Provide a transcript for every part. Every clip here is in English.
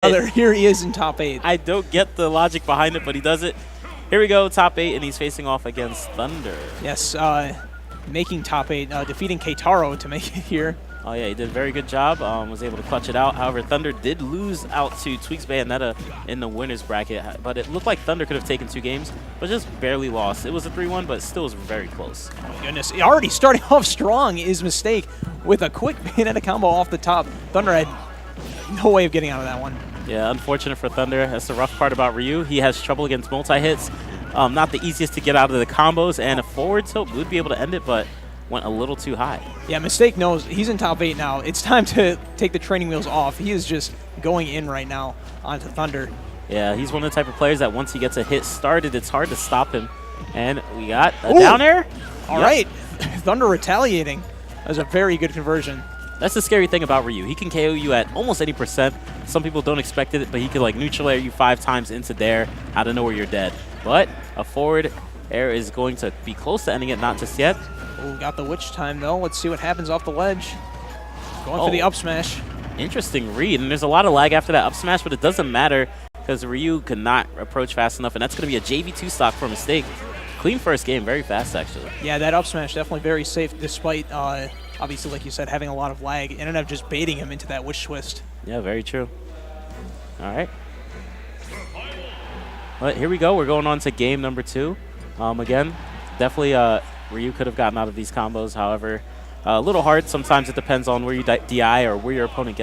Here he is in top 8. I don't get the logic behind it, but he does it. Here we go, top 8, and he's facing off against Thunder. Yes, making top 8, defeating Keitaro to make it here. Oh yeah, he did a very good job, was able to clutch it out. However, Thunder did lose out to Tweaks Bayonetta in the winner's bracket, but it looked like Thunder could have taken 2 games, but just barely lost. It was a 3-1, but still was very close. Oh my goodness, already starting off strong is Mistake with a quick Bayonetta combo off the top. Thunder had no way of getting out of that one. Yeah, unfortunate for Thunder. That's the rough part about Ryu. He has trouble against multi-hits. Not the easiest to get out of the combos, and a forward tilt would be able to end it, but went a little too high. Yeah, Mistake knows he's in top 8 now. It's time to take the training wheels off. He is just going in right now onto Thunder. Yeah, he's one of the type of players that once he gets a hit started, it's hard to stop him. And we got a down air. All right, Thunder retaliating. That was a very good conversion. That's the scary thing about Ryu. He can KO you at almost any percent. Some people don't expect it, but he can like neutral air you 5 times into there out of nowhere you're dead. But a forward air is going to be close to ending it, not just yet. Oh, got the witch time though. Let's see what happens off the ledge. Going for the up smash. Interesting read, and there's a lot of lag after that up smash, but it doesn't matter because Ryu could not approach fast enough, and that's going to be a JV2 stock for Mistake. Clean first game, very fast actually. Yeah, that up smash definitely very safe despite, obviously, like you said, having a lot of lag. Ended up just baiting him into that witch twist. Yeah, very true. All right. But here we go. We're going on to game number 2. Again, definitely Ryu could have gotten out of these combos. However, a little hard. Sometimes it depends on where you DI or where your opponent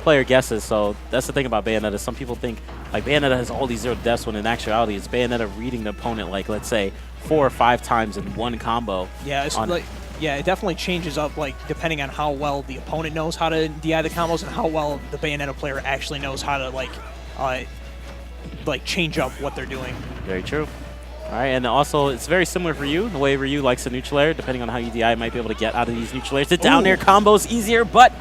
player guesses. So that's the thing about Bayonetta. Some people think like Bayonetta has all these 0 deaths when in actuality it's Bayonetta reading the opponent like, let's say, 4 or 5 times in one combo. Yeah, it's like, yeah, it definitely changes up like depending on how well the opponent knows how to DI the combos and how well the Bayonetta player actually knows how to like change up what they're doing. Very true. All right, and also it's very similar for Ryu. The way Ryu likes a neutral air, depending on how you DI, might be able to get out of these neutral airs. The down air combo is easier, but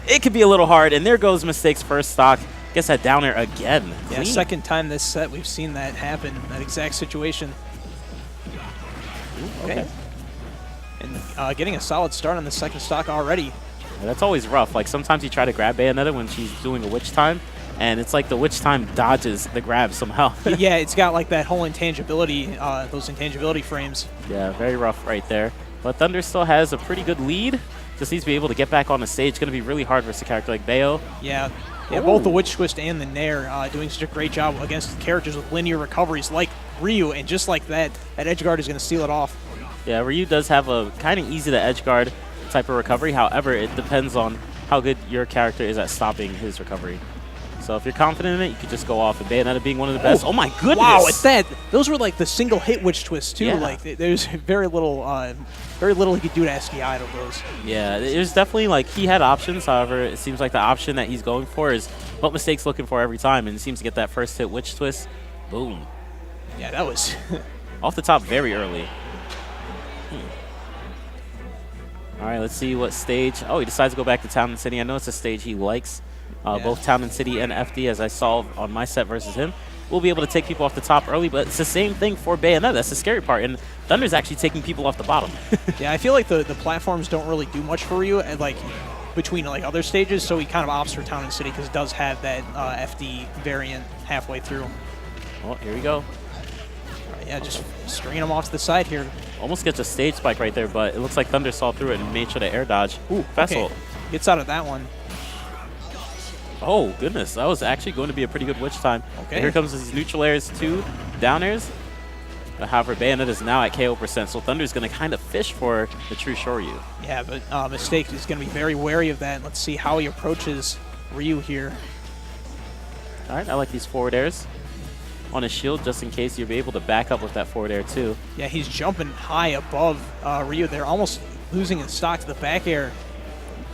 it could be a little hard. And there goes Mistake's first stock. Gets that down air again. Yeah, second time this set we've seen that happen, that exact situation. Ooh, okay. And getting a solid start on the second stock already. Yeah, that's always rough. Like sometimes you try to grab Bayonetta when she's doing a witch time, and it's like the witch time dodges the grab somehow. Yeah, it's got like that whole intangibility, those intangibility frames. Yeah, very rough right there. But Thunder still has a pretty good lead. Just needs to be able to get back on the stage. It's going to be really hard versus a character like Bayo. Yeah, both the Witch Twist and the Nair doing such a great job against characters with linear recoveries like Ryu, and just like that edge guard is going to steal it off. Yeah, Ryu does have a kind of easy to edge guard type of recovery. However, it depends on how good your character is at stopping his recovery. So if you're confident in it, you could just go off. And Bayonetta being one of the best. Oh my goodness! Wow, it's that. Those were like the single hit witch twists too. Yeah. Like there's very little he could do to SGI out of those. Yeah, there's definitely like he had options. However, it seems like the option that he's going for is what Mistake's looking for every time, and he seems to get that first hit witch twist. Boom. Yeah, that was off the top very early. All right, let's see what stage. Oh, he decides to go back to Town and City. I know it's a stage he likes. Both Town and City and FD, as I saw on my set versus him. We'll be able to take people off the top early, but it's the same thing for Bayonetta. That's the scary part, and Thunder's actually taking people off the bottom. Yeah, I feel like the platforms don't really do much for you, and like between like other stages, so he kind of opts for Town and City because it does have that FD variant halfway through. Oh, here we go. Yeah, just stringing him off to the side here. Almost gets a stage spike right there, but it looks like Thunder saw through it and made sure to air dodge. Ooh, Vessel. Gets out of that one. Oh, goodness. That was actually going to be a pretty good witch time. Okay. And here comes these neutral airs, 2 down airs. However, Bayonetta is now at KO %, so Thunder's going to kind of fish for the true Shoryu. Yeah, but Mistake is going to be very wary of that. Let's see how he approaches Ryu here. All right, I like these forward airs on his shield just in case you'll be able to back up with that forward air too. Yeah, he's jumping high above Ryu there, almost losing his stock to the back air.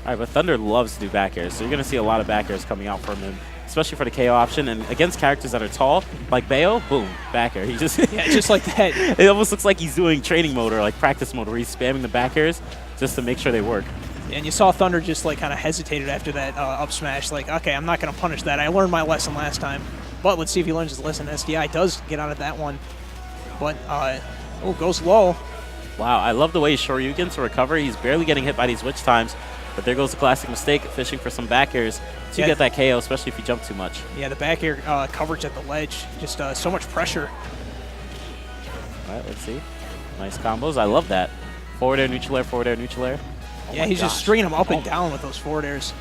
All right, but Thunder loves to do back airs, so you're going to see a lot of back airs coming out from him, especially for the KO option. And against characters that are tall, like Bayo, boom, back air. He just yeah, just like that. It almost looks like he's doing training mode or like practice mode where he's spamming the back airs just to make sure they work. Yeah, and you saw Thunder just like kind of hesitated after that up smash, like, okay, I'm not going to punish that. I learned my lesson last time. But let's see if he learns his lesson. SDI does get out of that one. But, goes low. Wow, I love the way Shoryuken to recover. He's barely getting hit by these witch times. But there goes the classic mistake, fishing for some back airs to get that KO, especially if you jump too much. Yeah, the back air coverage at the ledge, just so much pressure. All right, let's see. Nice combos. I love that. Forward air, neutral air, forward air, neutral air. Oh yeah, he's just stringing them up and down with those forward airs.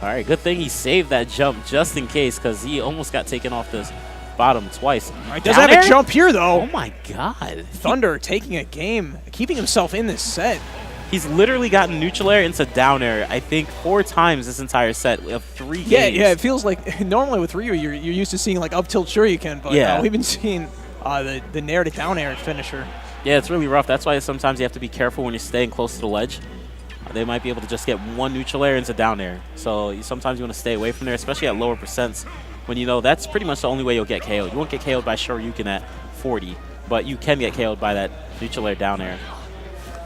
All right, good thing he saved that jump just in case, because he almost got taken off this bottom twice. All right, does have a jump here, though. Oh, my God. Thunder taking a game, keeping himself in this set. He's literally gotten neutral air into down air, I think, 4 times this entire set of 3 games. Yeah, it feels like normally with Ryu, you're used to seeing like up tilt Shoryuken, but we've been seeing the nair to down air finisher. Yeah, it's really rough. That's why sometimes you have to be careful when you're staying close to the ledge. They might be able to just get 1 neutral air into down air. So sometimes you want to stay away from there, especially at lower percents, when you know that's pretty much the only way you'll get KO'd. You won't get KO'd by Shoryuken at 40, but you can get KO'd by that neutral air down air.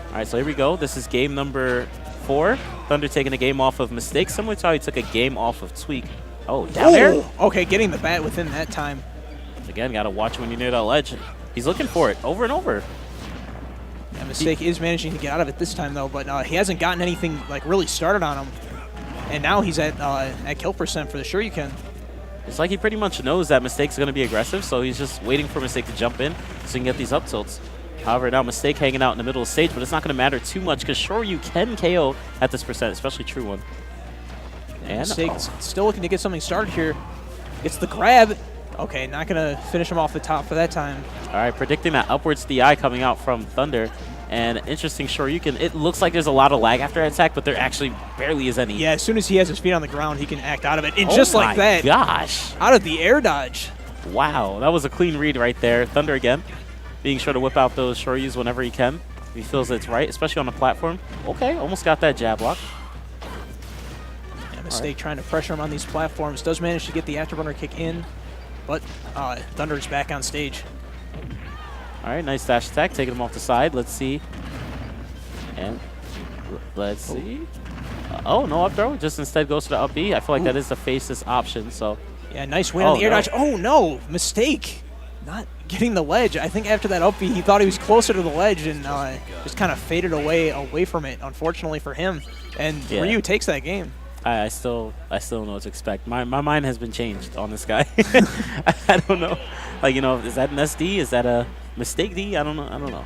All right, so here we go. This is game number 4. Thunder taking a game off of Mistake, similar to how he took a game off of Tweak. Oh, down air? Okay, getting the bat within that time. Again, got to watch when you're near that ledge. He's looking for it over and over. Yeah, Mistake is managing to get out of it this time, though, but he hasn't gotten anything like really started on him. And now he's at kill percent for the Shoryuken. It's like he pretty much knows that Mistake's going to be aggressive, so he's just waiting for Mistake to jump in so he can get these up tilts. However, now Mistake hanging out in the middle of the stage, but it's not going to matter too much because Shoryu can KO at this percent, especially True One. And Mistake's still looking to get something started here. It's the grab. Okay, not going to finish him off the top for that time. All right, predicting that upwards DI coming out from Thunder. And interesting Shoryuken. It looks like there's a lot of lag after that attack, but there actually barely is any. Yeah, as soon as he has his feet on the ground, he can act out of it. And just like that. Oh my gosh. Out of the air dodge. Wow, that was a clean read right there. Thunder again, being sure to whip out those Shoryus whenever he can. If he feels it's right, especially on the platform. Okay, almost got that jab lock. Yeah, Mistake trying to pressure him on these platforms. Does manage to get the afterburner kick in, but Thunder's back on stage. All right, nice dash attack, taking him off the side. Let's see. And let's see. Oh, no up throw. Just instead goes to the up B. I feel like that is the fastest option. So yeah, nice win on the air dodge. Oh, no. Mistake. Not getting the ledge. I think after that up B, he thought he was closer to the ledge and just kind of faded away from it, unfortunately for him. And Ryu takes that game. I still don't know what to expect. My mind has been changed on this guy. I don't know. Like, you know, is that an SD? Is that a Mistake D? I don't know.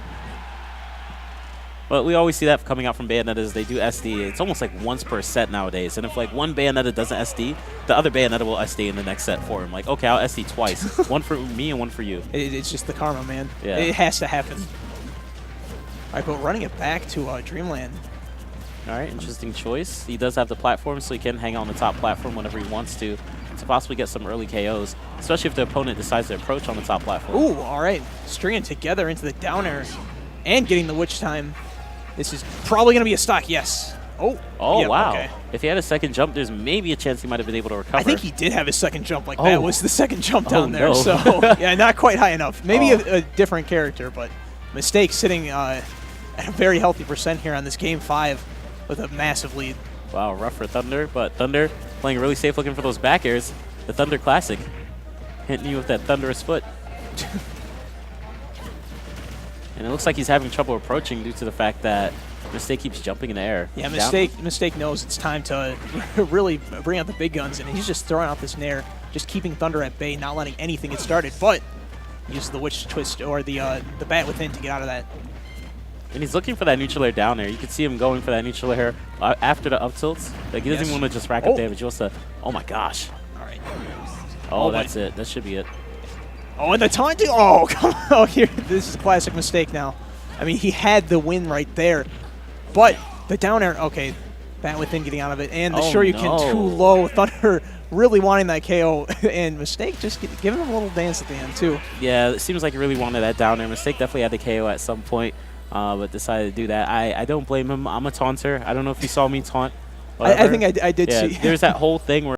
But we always see that coming out from Bayonetta is they do SD. It's almost like once per set nowadays. And if like one Bayonetta doesn't SD, the other Bayonetta will SD in the next set for him. Like, okay, I'll SD twice. One for me and one for you. It's just the karma, man. Yeah. It has to happen. All right, but running it back to Dreamland. All right, interesting choice. He does have the platform, so he can hang on the top platform whenever he wants to possibly get some early KOs, especially if the opponent decides to approach on the top platform. Ooh, all right. Stringing together into the down air and getting the witch time. This is probably going to be a stock, yes. Oh, yeah, wow. Okay. If he had a second jump, there's maybe a chance he might have been able to recover. I think he did have his second jump. Like, that was the second jump down there. So, yeah, not quite high enough. Maybe a different character, but Mistake sitting at a very healthy percent here on this Game 5 with a massive lead. Wow, rough for Thunder, but Thunder playing really safe, looking for those back airs. The Thunder Classic, hitting you with that thunderous foot. And it looks like he's having trouble approaching due to the fact that Mistake keeps jumping in the air. Yeah, Mistake knows it's time to really bring out the big guns, and he's just throwing out this nair, just keeping Thunder at bay, not letting anything get started, but uses the witch twist or the bat within to get out of that. And he's looking for that neutral air down there. You can see him going for that neutral air after the up tilts. Like, he doesn't even want to just rack up damage. He wants to, oh my gosh. All right. Oh, that's it. That should be it. Oh, and the taunting. Oh, come on. Oh, here. This is a classic Mistake now. I mean, he had the win right there. But the down air, okay. Bat within getting out of it. And the Shoryuken too low. Thunder really wanting that KO. And Mistake just giving him a little dance at the end, too. Yeah, it seems like he really wanted that down air. Mistake definitely had the KO at some point. But decided to do that. I don't blame him. I'm a taunter. I don't know if you saw me taunt. I think I did see. There's that whole thing where